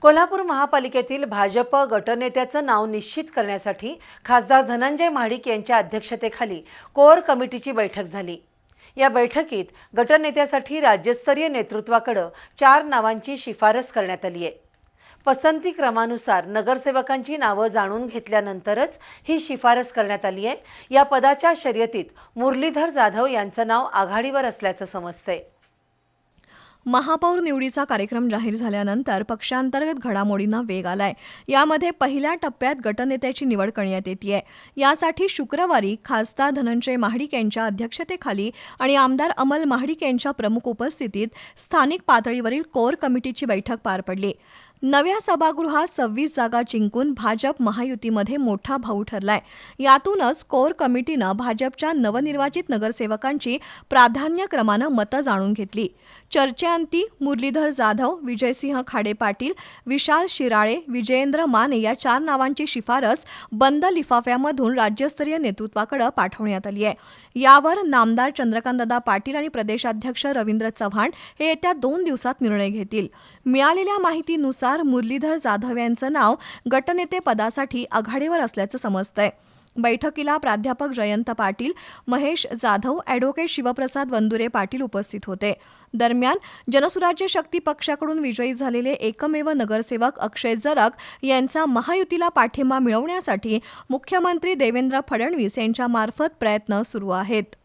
कोल्हापूर महापालिकेतील भाजप गटनेत्याचं नाव निश्चित करण्यासाठी खासदार धनंजय महाडिक यांच्या अध्यक्षतेखाली कोर कमिटीची बैठक झाली। या बैठकीत गटनेत्यासाठी राज्यस्तरीय नेतृत्वाकडे 4 नावांची शिफारस करण्यात आली आहे। पसंती क्रमानुसार नगरसेवकांची नावे जाणून घेतल्यानंतरच ही शिफारस करण्यात आली आहे। या पदाच्या शर्यतीत मुरलीधर जाधव यांचं नाव आघाडीवर असल्याचं समजतंय। महापौर निवडीचा कार्यक्रम जाहीर झाल्यानंतर पक्षांतर्गत घडामोडींना वेग आलाय। यामध्ये पहिल्या टप्प्यात गटनेत्याची निवड करण्यात येतेय। यासाठी शुक्रवारी खासदार धनंजय महाडिक यांच्या अध्यक्षतेखाली आणि आमदार अमल महाडिक यांच्या प्रमुख उपस्थितीत स्थानिक पातळीवरील कोर कमिटीची बैठक पार पडली। नव्या सभागृहात 26 जागा जिंकून भाजप महायुतीमध्ये मोठा भाऊ ठरलाय। यातूनच कोर कमिटीनं भाजपच्या नवनिर्वाचित नगरसेवकांची प्राधान्यक्रमानं मतं जाणून घेतली। चर्चेअंती मुरलीधर जाधव, विजयसिंह खाडे पाटील, विशाल शिराळे, विजयेंद्र माने या 4 नावांची शिफारस बंद लिफाफ्यामधून राज्यस्तरीय नेतृत्वाकडे पाठवण्यात आली आहे। यावर नामदार चंद्रकांतदादा पाटील आणि प्रदेशाध्यक्ष रवींद्र चव्हाण हे येत्या 2 दिवसात निर्णय घेतील। मिळालेल्या माहितीनुसार मुरलीधर जाधव यांचं नाव गटनेते पदासाठी आघाडीवर असल्याचं समजतंय। बैठकीला प्राध्यापक जयंत पाटील, महेश जाधव, ॲडव्होकेट शिवप्रसाद वंदुरे पाटील उपस्थित होते। दरम्यान जनसुराज्य शक्ती पक्षाकडून विजयी झालेले एकमेव नगरसेवक अक्षय जरग यांचा महायुतीला पाठिंबा मिळवण्यासाठी मुख्यमंत्री देवेंद्र फडणवीस यांच्यामार्फत प्रयत्न सुरू आहेत।